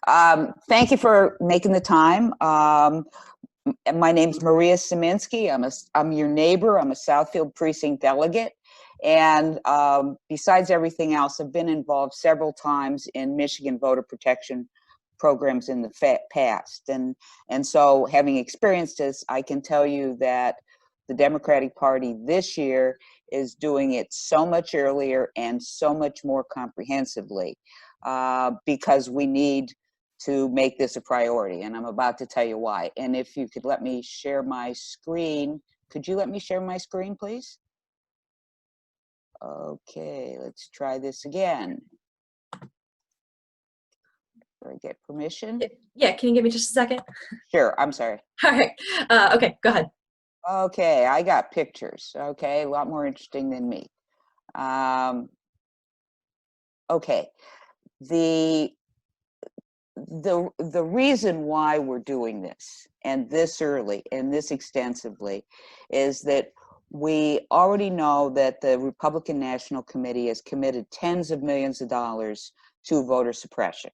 Thank you for making the time. My name's Maria Szymanski. I'm your neighbor. I'm a Southfield precinct delegate. And besides everything else, I've been involved several times in Michigan voter protection programs in the past. And so having experienced this, I can tell you that the Democratic Party this year is doing it so much earlier and so much more comprehensively because we need to make this a priority, and I'm about to tell you why. And if you could let me share my screen, could you let me share my screen, please? Okay, let's try this again. Do I get permission? Yeah, can you give me just a second? Sure, I'm sorry. All right, okay, go ahead. Okay, I got pictures, okay, a lot more interesting than me. Okay, the reason why we're doing this and this early and this extensively is that we already know that the Republican National Committee has committed tens of millions of dollars to voter suppression,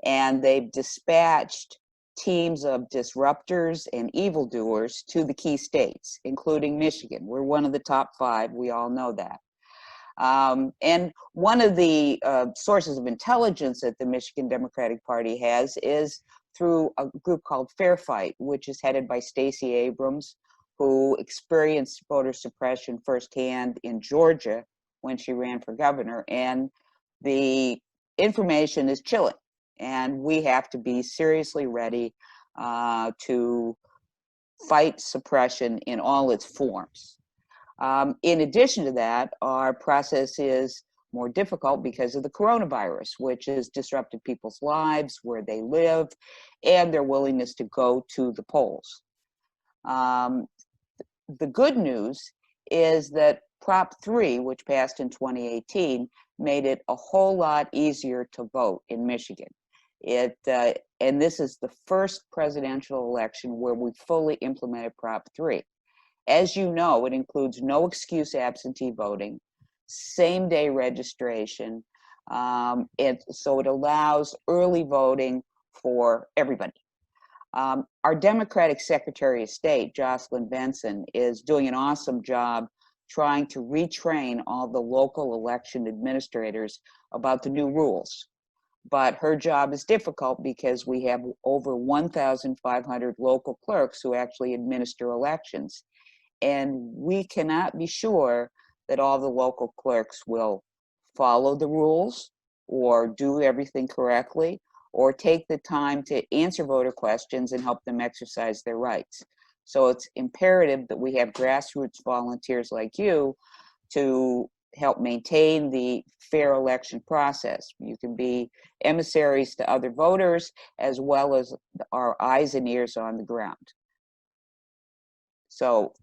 and they've dispatched teams of disruptors and evildoers to the key states, including Michigan. We're one of the top 5, we all know that. And one of the sources of intelligence that the Michigan Democratic Party has is through a group called Fair Fight, which is headed by Stacey Abrams, who experienced voter suppression firsthand in Georgia when she ran for governor. And the information is chilling, and we have to be seriously ready to fight suppression in all its forms. In addition to that, our process is more difficult because of the coronavirus, which has disrupted people's lives, where they live, and their willingness to go to the polls. The good news is that Prop 3, which passed in 2018, made it a whole lot easier to vote in Michigan. And this is the first presidential election where we fully implemented Prop 3. As you know, it includes no excuse absentee voting, same-day registration, and so it allows early voting for everybody. Our Democratic Secretary of State, Jocelyn Benson, is doing an awesome job trying to retrain all the local election administrators about the new rules. But her job is difficult because we have over 1,500 local clerks who actually administer elections. And we cannot be sure that all the local clerks will follow the rules or do everything correctly or take the time to answer voter questions and help them exercise their rights. So it's imperative that we have grassroots volunteers like you to help maintain the fair election process. You can be emissaries to other voters as well as our eyes and ears on the ground. So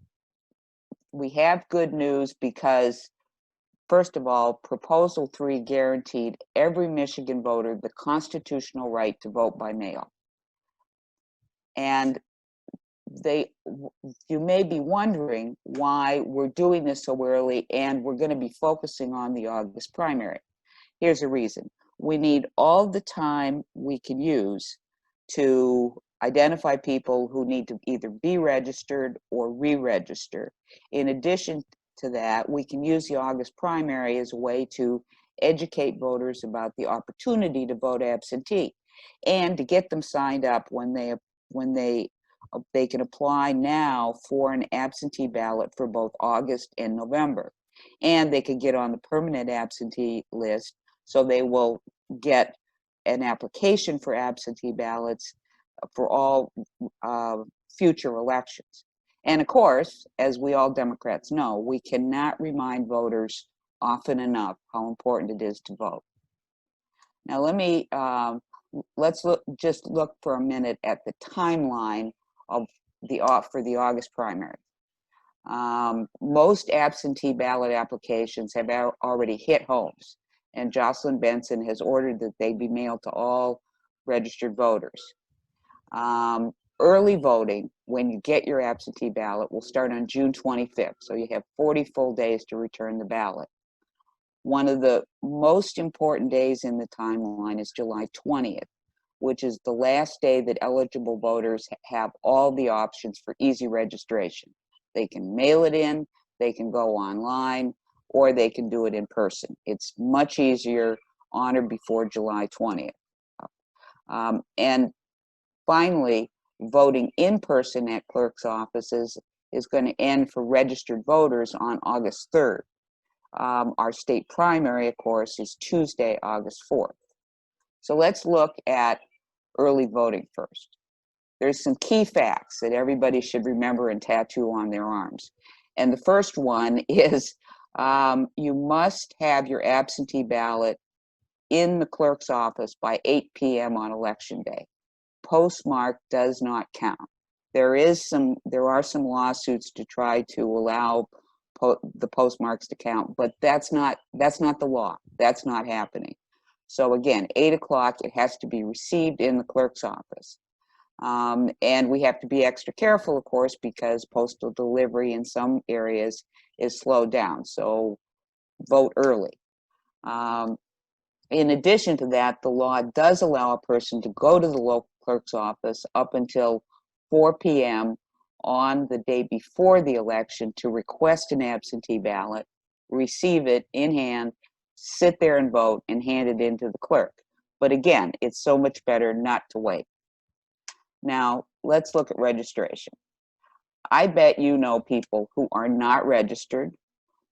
we have good news because, first of all, Proposal 3 guaranteed every Michigan voter the constitutional right to vote by mail. And you may be wondering why we're doing this so early and we're going to be focusing on the August primary. Here's a reason. We need all the time we can use to identify people who need to either be registered or re-register. In addition to that, we can use the August primary as a way to educate voters about the opportunity to vote absentee and to get them signed up when they can apply now for an absentee ballot for both August and November. And they can get on the permanent absentee list, so they will get an application for absentee ballots for all future elections. And of course, as we all Democrats know, we cannot remind voters often enough how important it is to vote. Now let's just look for a minute at the timeline of for the August primary. Most absentee ballot applications have already hit homes, and Jocelyn Benson has ordered that they be mailed to all registered voters. Early voting, when you get your absentee ballot, will start on June 25th, so you have 40 full days to return the ballot. One of the most important days in the timeline is July 20th, which is the last day that eligible voters have all the options for easy registration. They can mail it in, they can go online, or they can do it in person. It's much easier on or before July 20th. And finally, voting in person at clerk's offices is going to end for registered voters on August 3rd. Our state primary, of course, is Tuesday, August 4th. So let's look at early voting first. There's some key facts that everybody should remember and tattoo on their arms. And the first one is you must have your absentee ballot in the clerk's office by 8 p.m. on election day. Postmark does not count. There are some lawsuits to try to allow the postmarks to count, but that's not the law. That's not happening. So again, 8 o'clock, it has to be received in the clerk's office. And we have to be extra careful, of course, because postal delivery in some areas is slowed down. So vote early. In addition to that, the law does allow a person to go to the local clerk's office up until 4 p.m. on the day before the election to request an absentee ballot, receive it in hand, sit there and vote, and hand it in to the clerk. But again, it's so much better not to wait. Now, let's look at registration. I bet you know people who are not registered,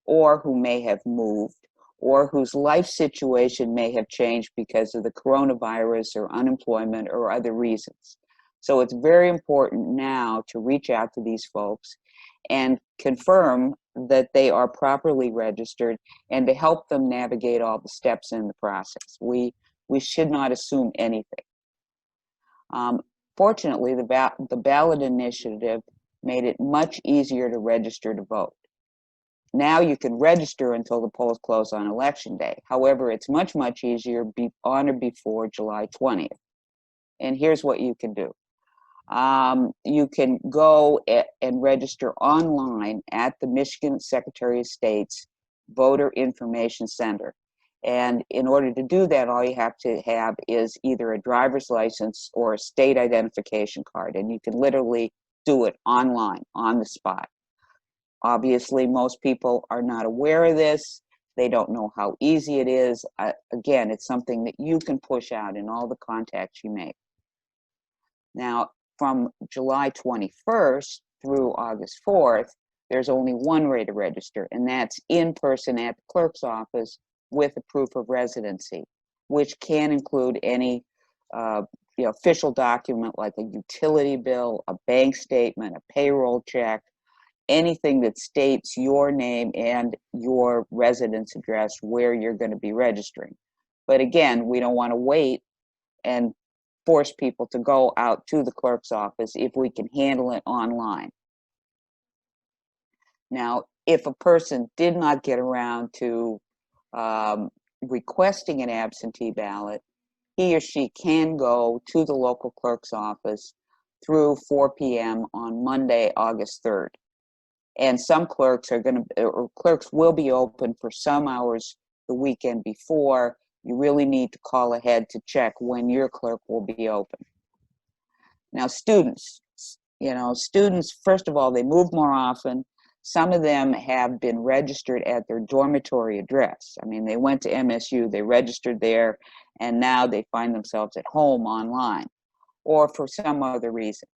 or who may have moved, or whose life situation may have changed because of the coronavirus or unemployment or other reasons. So it's very important now to reach out to these folks and confirm that they are properly registered and to help them navigate all the steps in the process. We should not assume anything. Fortunately, the ballot initiative made it much easier to register to vote. Now you can register until the polls close on election day. However, it's much, much easier on or before July 20th. And here's what you can do. You can go and register online at the Michigan Secretary of State's Voter Information Center. And in order to do that, all you have to have is either a driver's license or a state identification card. And you can literally do it online, on the spot. Obviously, most people are not aware of this. They don't know how easy it is. Again, it's something that you can push out in all the contacts you make. Now, from July 21st through August 4th, there's only one way to register, and that's in person at the clerk's office with a proof of residency, which can include any official document like a utility bill, a bank statement, a payroll check, anything that states your name and your residence address where you're going to be registering. But again, we don't want to wait and force people to go out to the clerk's office if we can handle it online. Now, if a person did not get around to requesting an absentee ballot, he or she can go to the local clerk's office through 4 p.m. on Monday, August 3rd. And some clerks clerks will be open for some hours the weekend before. You really need to call ahead to check when your clerk will be open. Now, students, first of all, they move more often. Some of them have been registered at their dormitory address. I mean, they went to MSU, they registered there, and now they find themselves at home online, or for some other reason.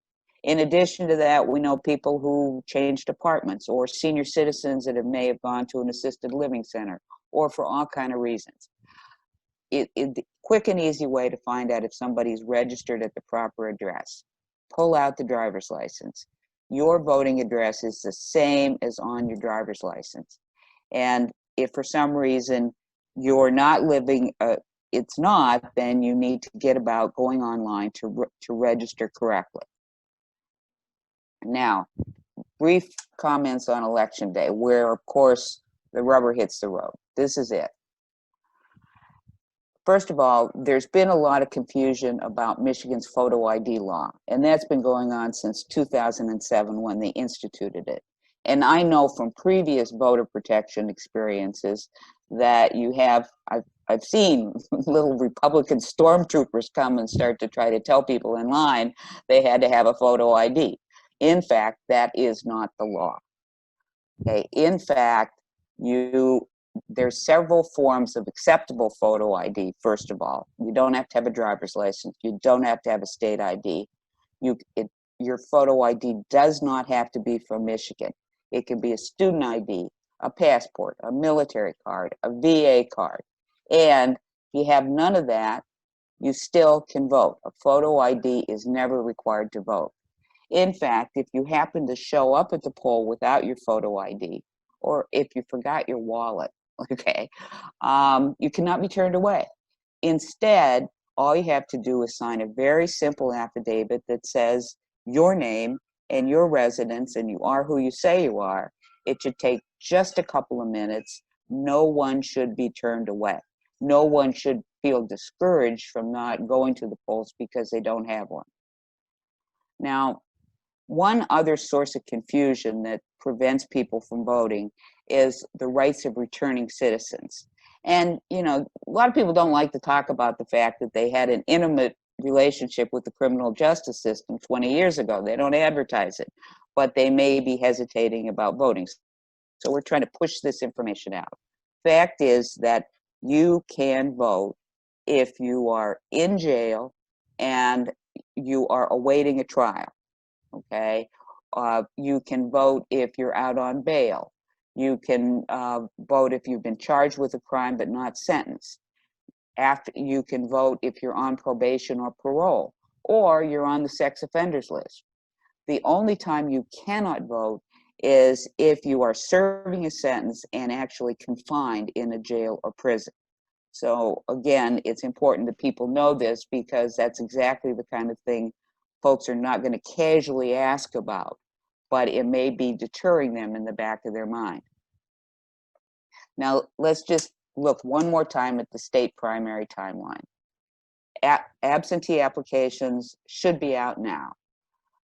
In addition to that, we know people who changed apartments, or senior citizens that may have gone to an assisted living center, or for all kinds of reasons. Quick and easy way to find out if somebody's registered at the proper address. Pull out the driver's license. Your voting address is the same as on your driver's license. And if for some reason you're not living, it's not, then you need to get about going online to register correctly. Now, brief comments on election day, where, of course, the rubber hits the road. This is it. First of all, there's been a lot of confusion about Michigan's photo ID law, and that's been going on since 2007 when they instituted it. And I know from previous voter protection experiences that I've seen little Republican stormtroopers come and start to try to tell people in line they had to have a photo ID. In fact, that is not the law. Okay. In fact, there's several forms of acceptable photo ID. First of all, you don't have to have a driver's license. You don't have to have a state ID. Your photo ID does not have to be from Michigan. It can be a student ID, a passport, a military card, a VA card. And if you have none of that, you still can vote. A photo ID is never required to vote. In fact, if you happen to show up at the poll without your photo ID, or if you forgot your wallet, okay, you cannot be turned away. Instead, all you have to do is sign a very simple affidavit that says your name and your residence, and you are who you say you are. It should take just a couple of minutes. No one should be turned away. No one should feel discouraged from not going to the polls because they don't have one. Now, one other source of confusion that prevents people from voting is the rights of returning citizens. And, a lot of people don't like to talk about the fact that they had an intimate relationship with the criminal justice system 20 years ago. They don't advertise it, but they may be hesitating about voting. So we're trying to push this information out. Fact is that you can vote if you are in jail and you are awaiting a trial. Okay, you can vote if you're out on bail. You can vote if you've been charged with a crime but not sentenced. You can vote if you're on probation or parole, or you're on the sex offenders list. The only time you cannot vote is if you are serving a sentence and actually confined in a jail or prison. So again, it's important that people know this because that's exactly the kind of thing folks are not going to casually ask about, but it may be deterring them in the back of their mind. Now, let's just look one more time at the state primary timeline. Absentee applications should be out now.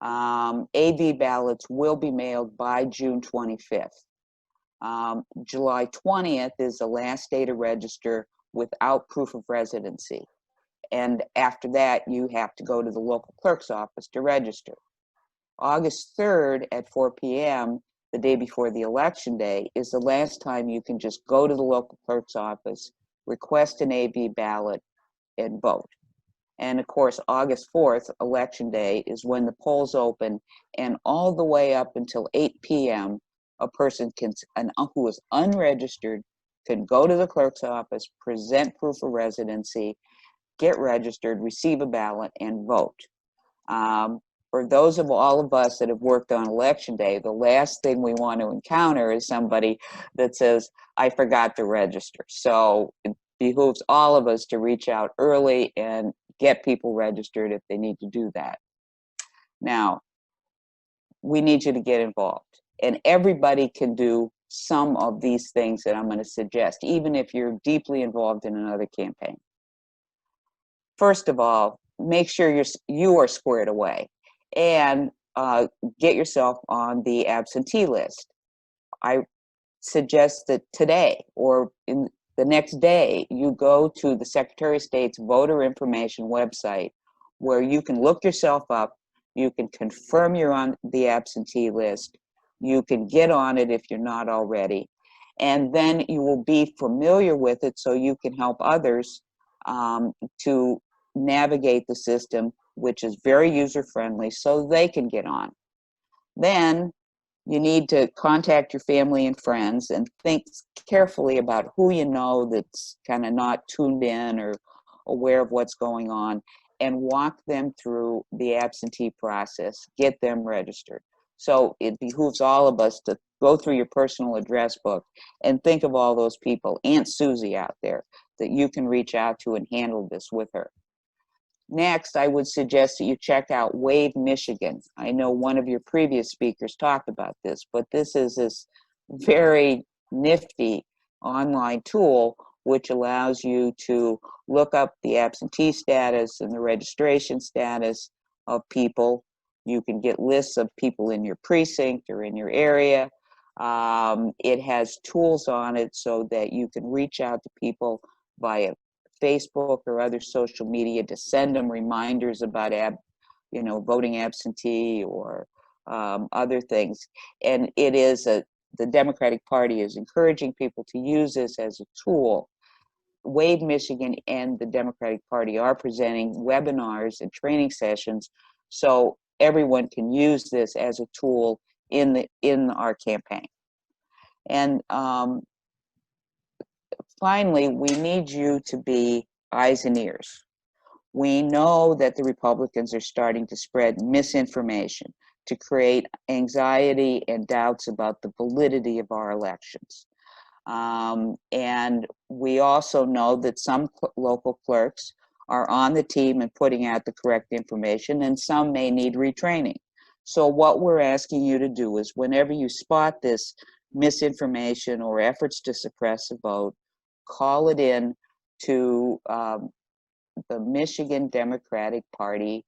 AV ballots will be mailed by June 25th. July 20th is the last day to register without proof of residency. And after that, you have to go to the local clerk's office to register. August 3rd at 4 p.m., the day before the election day, is the last time you can just go to the local clerk's office, request an AV ballot, and vote. And of course, August 4th, election day, is when the polls open, and all the way up until 8 p.m., a person who is unregistered can go to the clerk's office, present proof of residency, get registered, receive a ballot, and vote. For those of all of us that have worked on election day, the last thing we want to encounter is somebody that says, I forgot to register. So it behooves all of us to reach out early and get people registered if they need to do that. Now, we need you to get involved. And everybody can do some of these things that I'm going to suggest, even if you're deeply involved in another campaign. First of all, make sure you are squared away and get yourself on the absentee list. I suggest that today or in the next day, you go to the Secretary of State's voter information website where you can look yourself up, you can confirm you're on the absentee list, you can get on it if you're not already, and then you will be familiar with it so you can help others to navigate the system, which is very user-friendly, so they can get on. Then you need to contact your family and friends and think carefully about who you know that's kind of not tuned in or aware of what's going on, and walk them through the absentee process, get them registered. So it behooves all of us to go through your personal address book and think of all those people, Aunt Susie out there, that you can reach out to and handle this with her. Next, I would suggest that you check out Wave Michigan. I know one of your previous speakers talked about this, but this is this very nifty online tool which allows you to look up the absentee status and the registration status of people. You can get lists of people in your precinct or in your area. It has tools on it so that you can reach out to people via Facebook or other social media to send them reminders about voting absentee or other things. And the Democratic Party is encouraging people to use this as a tool. Wave Michigan and the Democratic Party are presenting webinars and training sessions so everyone can use this as a tool in our campaign. And finally, we need you to be eyes and ears. We know that the Republicans are starting to spread misinformation to create anxiety and doubts about the validity of our elections. And we also know that some local clerks are on the team and putting out the correct information, and some may need retraining. So what we're asking you to do is whenever you spot this misinformation or efforts to suppress a vote, call it in to the Michigan Democratic Party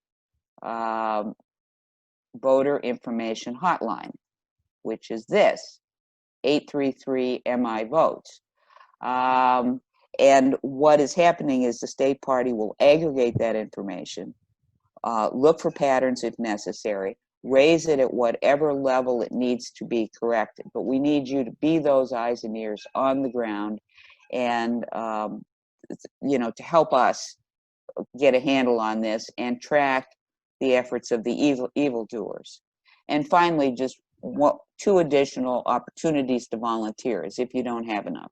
voter information hotline, which is this, 833-MI-VOTES. And what is happening is the state party will aggregate that information, look for patterns if necessary, raise it at whatever level it needs to be corrected. But we need you to be those eyes and ears on the ground and, to help us get a handle on this and track the efforts of the evildoers. And finally, just two additional opportunities to volunteers if you don't have enough.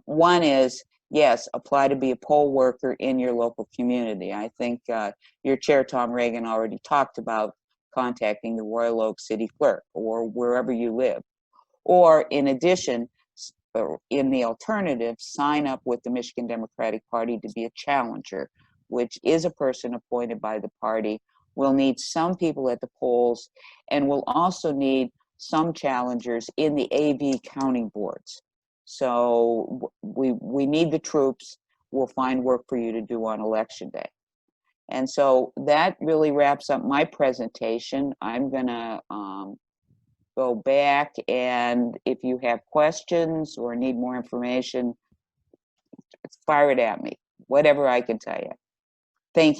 One is, yes, apply to be a poll worker in your local community. I think your chair, Tom Reagan, already talked about contacting the Royal Oak City Clerk or wherever you live. Or in addition, in the alternative, sign up with the Michigan Democratic Party to be a challenger, which is a person appointed by the party. We'll need some people at the polls, and we'll also need some challengers in the AV counting boards. So we need the troops. We'll find work for you to do on election day. And so that really wraps up my presentation. I'm gonna go back, and if you have questions or need more information, fire it at me, whatever I can tell you. Thank you.